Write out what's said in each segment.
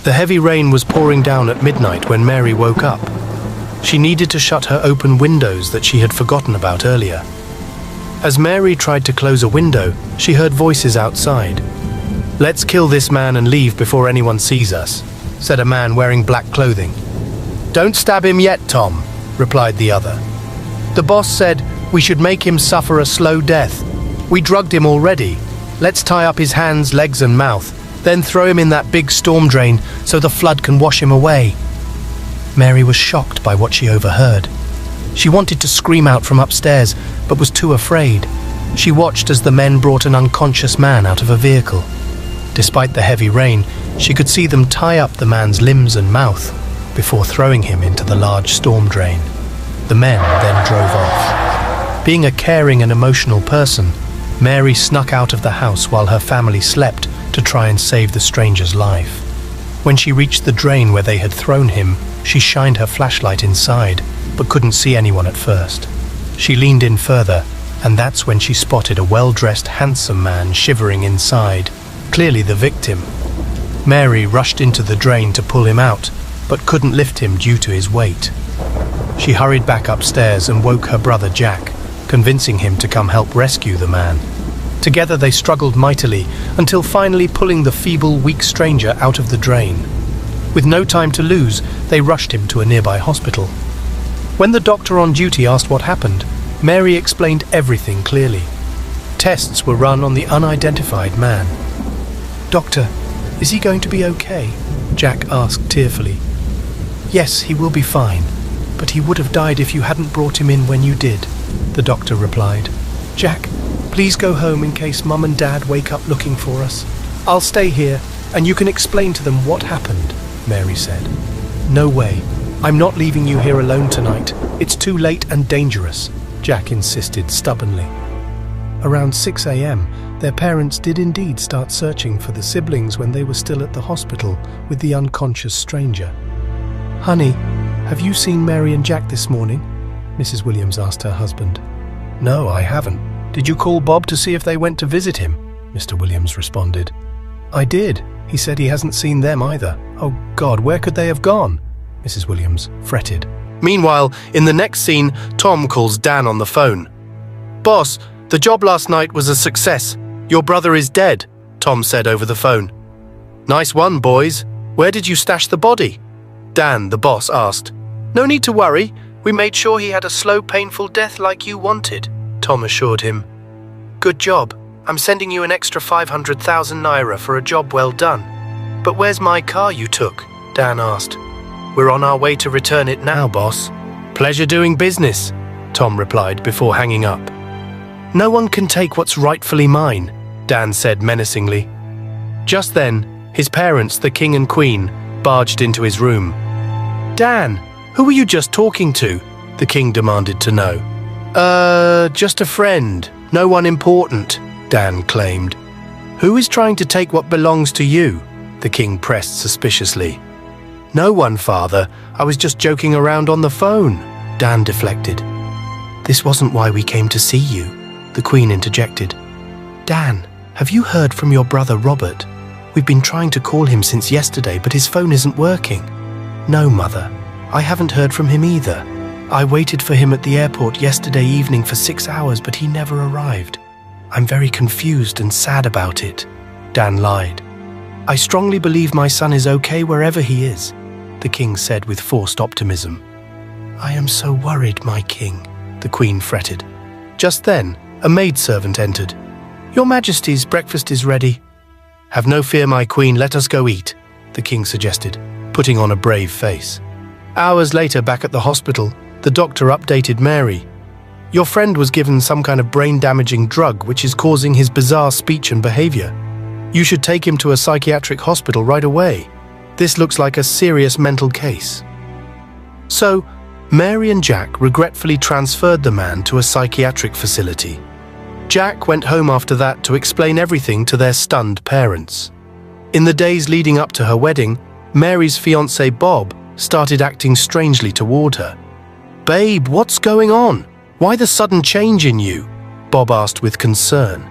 The heavy rain was pouring down at midnight when Mary woke up. She needed to shut her open windows that she had forgotten about earlier. As Mary tried to close a window, she heard voices outside. "Let's kill this man and leave before anyone sees us," said a man wearing black clothing. "Don't stab him yet, Tom," replied the other. "The boss said we should make him suffer a slow death. We drugged him already. Let's tie up his hands, legs and mouth, then throw him in that big storm drain so the flood can wash him away." Mary was shocked by what she overheard. She wanted to scream out from upstairs, but was too afraid. She watched as the men brought an unconscious man out of a vehicle. Despite the heavy rain, she could see them tie up the man's limbs and mouth before throwing him into the large storm drain. The men then drove off. Being a caring and emotional person, Mary snuck out of the house while her family slept to try and save the stranger's life. When she reached the drain where they had thrown him, she shined her flashlight inside, but couldn't see anyone at first. She leaned in further, and that's when she spotted a well-dressed, handsome man shivering inside, clearly the victim. Mary rushed into the drain to pull him out, but couldn't lift him due to his weight. She hurried back upstairs and woke her brother Jack, convincing him to come help rescue the man. Together they struggled mightily until finally pulling the feeble, weak stranger out of the drain. With no time to lose, they rushed him to a nearby hospital. When the doctor on duty asked what happened, Mary explained everything clearly. Tests were run on the unidentified man. "Doctor, is he going to be okay?" Jack asked tearfully. "Yes, he will be fine, but he would have died if you hadn't brought him in when you did," the doctor replied. "Jack, please go home in case Mum and Dad wake up looking for us. I'll stay here, and you can explain to them what happened," Mary said. "No way. I'm not leaving you here alone tonight. It's too late and dangerous," Jack insisted stubbornly. Around 6 a.m., their parents did indeed start searching for the siblings when they were still at the hospital with the unconscious stranger. "Honey, have you seen Mary and Jack this morning?" Mrs. Williams asked her husband. "No, I haven't. Did you call Bob to see if they went to visit him?" Mr. Williams responded. "I did. He said he hasn't seen them either." "Oh God, where could they have gone?" Mrs. Williams fretted. Meanwhile, in the next scene, Tom calls Dan on the phone. "Boss, the job last night was a success. Your brother is dead," Tom said over the phone. "Nice one, boys. Where did you stash the body?" Dan, the boss, asked. "No need to worry. We made sure he had a slow, painful death like you wanted," Tom assured him. "Good job. I'm sending you an extra 500,000 naira for a job well done." "But where's my car you took?" Dan asked. "We're on our way to return it now, boss." "Pleasure doing business," Tom replied before hanging up. "No one can take what's rightfully mine," Dan said menacingly. Just then, his parents, the king and queen, barged into his room. "Dan, who were you just talking to?" the king demanded to know. Just a friend. No one important," Dan claimed. "Who is trying to take what belongs to you?" the king pressed suspiciously. "No one, father. I was just joking around on the phone," Dan deflected. "This wasn't why we came to see you," the queen interjected. "Dan, have you heard from your brother Robert? We've been trying to call him since yesterday, but his phone isn't working." "No, mother. I haven't heard from him either. I waited for him at the airport yesterday evening for 6 hours, but he never arrived. I'm very confused and sad about it," Dan lied. "I strongly believe my son is okay wherever he is," the king said with forced optimism. "I am so worried, my king," the queen fretted. Just then, a maidservant entered. "Your Majesty's breakfast is ready." "Have no fear, my queen, let us go eat," the king suggested, putting on a brave face. Hours later, back at the hospital, the doctor updated Mary. "Your friend was given some kind of brain-damaging drug which is causing his bizarre speech and behavior. You should take him to a psychiatric hospital right away. This looks like a serious mental case." So, Mary and Jack regretfully transferred the man to a psychiatric facility. Jack went home after that to explain everything to their stunned parents. In the days leading up to her wedding, Mary's fiancé Bob started acting strangely toward her. "Babe, what's going on? Why the sudden change in you?" Bob asked with concern.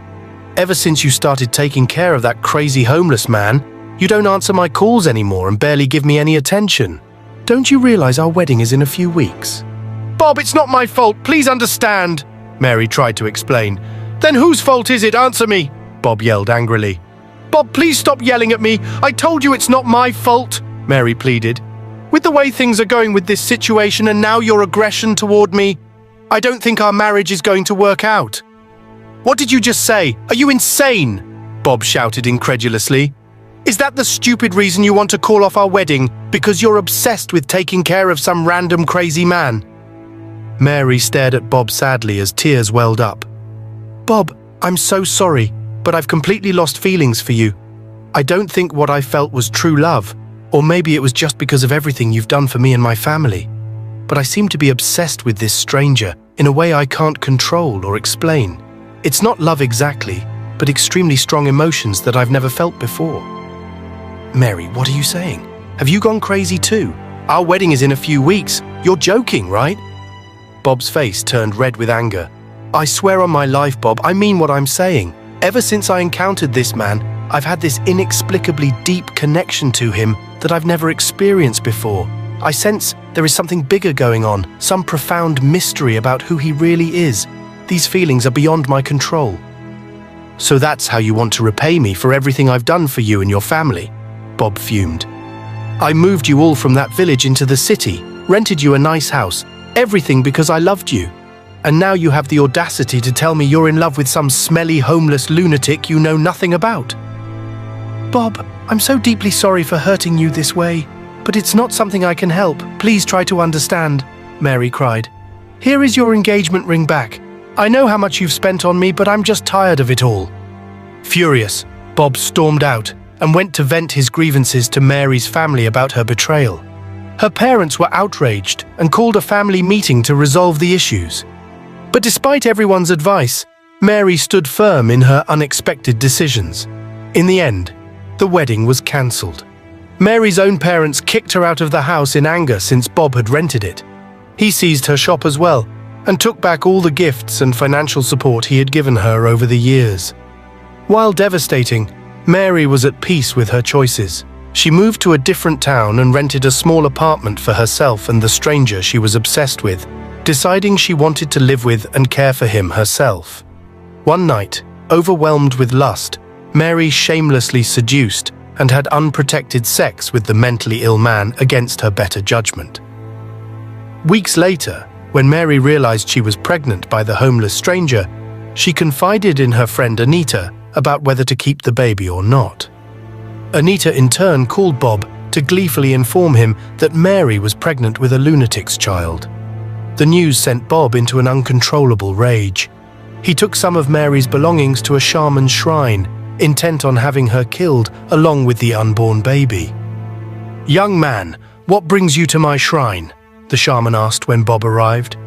"Ever since you started taking care of that crazy homeless man, You don't answer my calls anymore and barely give me any attention. Don't you realize our wedding is in a few weeks?" "Bob, it's not my fault. Please understand," Mary tried to explain. "Then whose fault is it? Answer me," Bob yelled angrily. "Bob, please stop yelling at me. I told you it's not my fault," Mary pleaded. "With the way things are going with this situation and now your aggression toward me, I don't think our marriage is going to work out." "What did you just say? Are you insane?" Bob shouted incredulously. "Is that the stupid reason you want to call off our wedding, because you're obsessed with taking care of some random crazy man?" Mary stared at Bob sadly as tears welled up. "Bob, I'm so sorry, but I've completely lost feelings for you. I don't think what I felt was true love, or maybe it was just because of everything you've done for me and my family. But I seem to be obsessed with this stranger in a way I can't control or explain. It's not love exactly, but extremely strong emotions that I've never felt before." "Mary, what are you saying? Have you gone crazy too? Our wedding is in a few weeks. You're joking, right?" Bob's face turned red with anger. "I swear on my life, Bob, I mean what I'm saying. Ever since I encountered this man, I've had this inexplicably deep connection to him that I've never experienced before. I sense there is something bigger going on, some profound mystery about who he really is. These feelings are beyond my control." "So that's how you want to repay me for everything I've done for you and your family?" Bob fumed. "I moved you all from that village into the city, rented you a nice house, everything because I loved you. And now you have the audacity to tell me you're in love with some smelly, homeless lunatic you know nothing about." "Bob, I'm so deeply sorry for hurting you this way, but it's not something I can help. Please try to understand," Mary cried. "Here is your engagement ring back. I know how much you've spent on me, but I'm just tired of it all." Furious, Bob stormed out and went to vent his grievances to Mary's family about her betrayal. Her parents were outraged and called a family meeting to resolve the issues. But despite everyone's advice, Mary stood firm in her unexpected decisions. In the end, the wedding was cancelled. Mary's own parents kicked her out of the house in anger since Bob had rented it. He seized her shop as well and took back all the gifts and financial support he had given her over the years. While devastating, Mary was at peace with her choices. She moved to a different town and rented a small apartment for herself and the stranger she was obsessed with, deciding she wanted to live with and care for him herself. One night, overwhelmed with lust, Mary shamelessly seduced and had unprotected sex with the mentally ill man against her better judgment. Weeks later, when Mary realized she was pregnant by the homeless stranger, she confided in her friend Anita about whether to keep the baby or not. Anita in turn called Bob to gleefully inform him that Mary was pregnant with a lunatic's child. The news sent Bob into an uncontrollable rage. He took some of Mary's belongings to a shaman's shrine, intent on having her killed along with the unborn baby. "Young man, what brings you to my shrine?" the shaman asked when Bob arrived.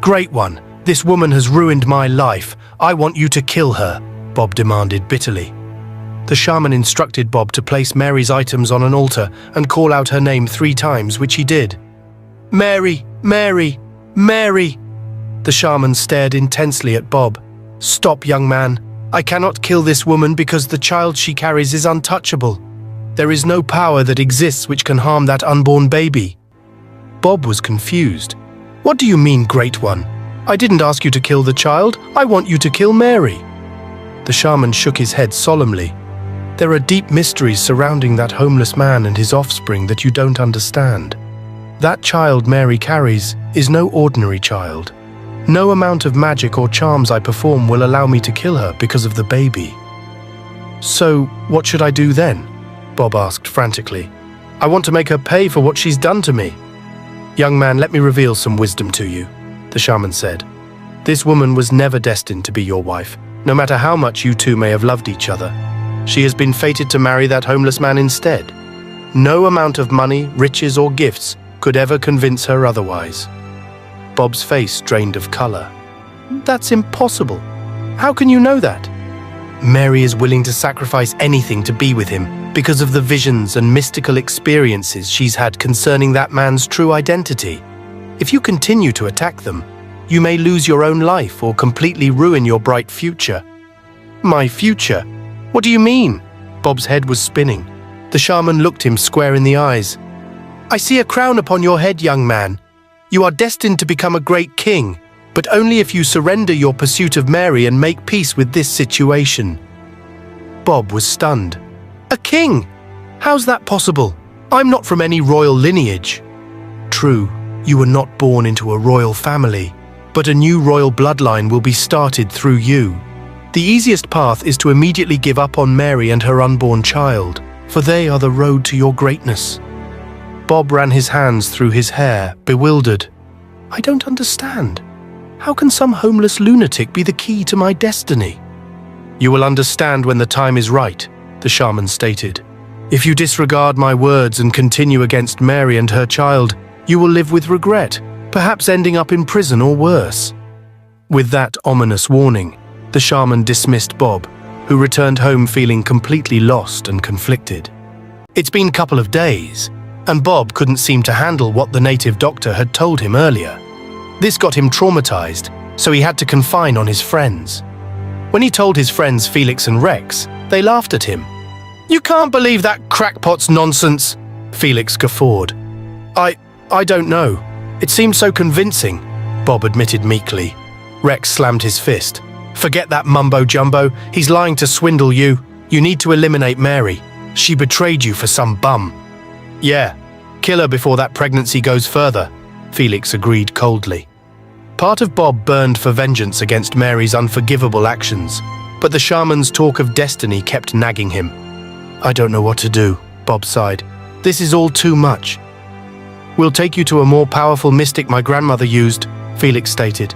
"Great one, this woman has ruined my life. I want you to kill her," Bob demanded bitterly. The shaman instructed Bob to place Mary's items on an altar and call out her name 3 times, which he did. "Mary, Mary, Mary!" The shaman stared intensely at Bob. "Stop, young man. I cannot kill this woman because the child she carries is untouchable. There is no power that exists which can harm that unborn baby." Bob was confused. "What do you mean, Great One? I didn't ask you to kill the child. I want you to kill Mary." The shaman shook his head solemnly. "There are deep mysteries surrounding that homeless man and his offspring that you don't understand. That child Mary carries is no ordinary child. No amount of magic or charms I perform will allow me to kill her because of the baby." "So, what should I do then?" Bob asked frantically. "I want to make her pay for what she's done to me." "Young man, let me reveal some wisdom to you," the shaman said. "This woman was never destined to be your wife, no matter how much you two may have loved each other. She has been fated to marry that homeless man instead. No amount of money, riches, or gifts could ever convince her otherwise." Bob's face drained of color. "That's impossible. How can you know that?" "Mary is willing to sacrifice anything to be with him because of the visions and mystical experiences she's had concerning that man's true identity. If you continue to attack them, you may lose your own life or completely ruin your bright future." "My future? What do you mean?" Bob's head was spinning. The shaman looked him square in the eyes. "I see a crown upon your head, young man. You are destined to become a great king, but only if you surrender your pursuit of Mary and make peace with this situation." Bob was stunned. "A king? How's that possible? I'm not from any royal lineage." "True, you were not born into a royal family, but a new royal bloodline will be started through you. The easiest path is to immediately give up on Mary and her unborn child, for they are the road to your greatness." Bob ran his hands through his hair, bewildered. "I don't understand. How can some homeless lunatic be the key to my destiny?" "You will understand when the time is right," the shaman stated. "If you disregard my words and continue against Mary and her child, you will live with regret, perhaps ending up in prison or worse." With that ominous warning, the shaman dismissed Bob, who returned home feeling completely lost and conflicted. It's been a couple of days, and Bob couldn't seem to handle what the native doctor had told him earlier. This got him traumatized, so he had to confine on his friends. When he told his friends Felix and Rex, they laughed at him. "You can't believe that crackpot's nonsense," Felix guffawed. I don't know. It seemed so convincing," Bob admitted meekly. Rex slammed his fist. "Forget that mumbo-jumbo. He's lying to swindle you. You need to eliminate Mary. She betrayed you for some bum." "Yeah, kill her before that pregnancy goes further," Felix agreed coldly. Part of Bob burned for vengeance against Mary's unforgivable actions, but the shaman's talk of destiny kept nagging him. "I don't know what to do," Bob sighed. "This is all too much." "We'll take you to a more powerful mystic my grandmother used," Felix stated.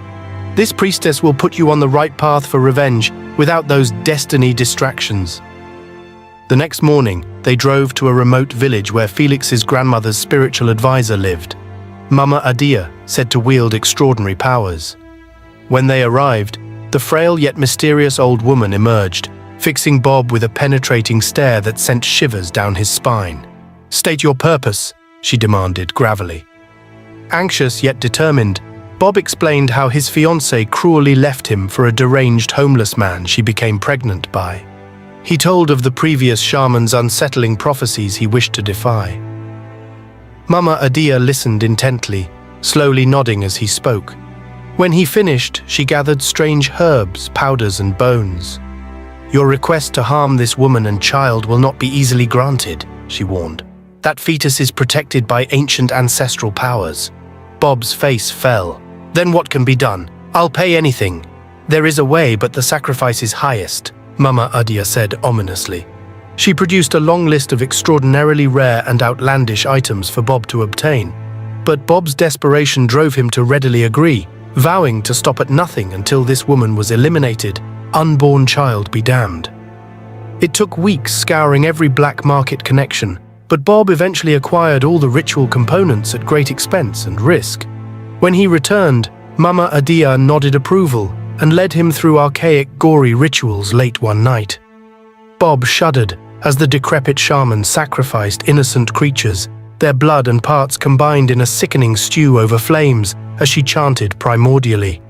"This priestess will put you on the right path for revenge without those destiny distractions." The next morning, they drove to a remote village where Felix's grandmother's spiritual advisor lived. Mama Adia, said to wield extraordinary powers. When they arrived, the frail yet mysterious old woman emerged, fixing Bob with a penetrating stare that sent shivers down his spine. "State your purpose," she demanded gravelly. Anxious yet determined, Bob explained how his fiancé cruelly left him for a deranged homeless man she became pregnant by. He told of the previous shaman's unsettling prophecies he wished to defy. Mama Adia listened intently, slowly nodding as he spoke. When he finished, she gathered strange herbs, powders, and bones. "Your request to harm this woman and child will not be easily granted," she warned. "That fetus is protected by ancient ancestral powers." Bob's face fell. "Then what can be done? I'll pay anything." "There is a way, but the sacrifice is highest," Mama Adia said ominously. She produced a long list of extraordinarily rare and outlandish items for Bob to obtain, but Bob's desperation drove him to readily agree, vowing to stop at nothing until this woman was eliminated, unborn child be damned. It took weeks scouring every black market connection, but Bob eventually acquired all the ritual components at great expense and risk. When he returned, Mama Adia nodded approval and led him through archaic, gory rituals late one night. Bob shuddered as the decrepit shaman sacrificed innocent creatures, their blood and parts combined in a sickening stew over flames as she chanted primordially.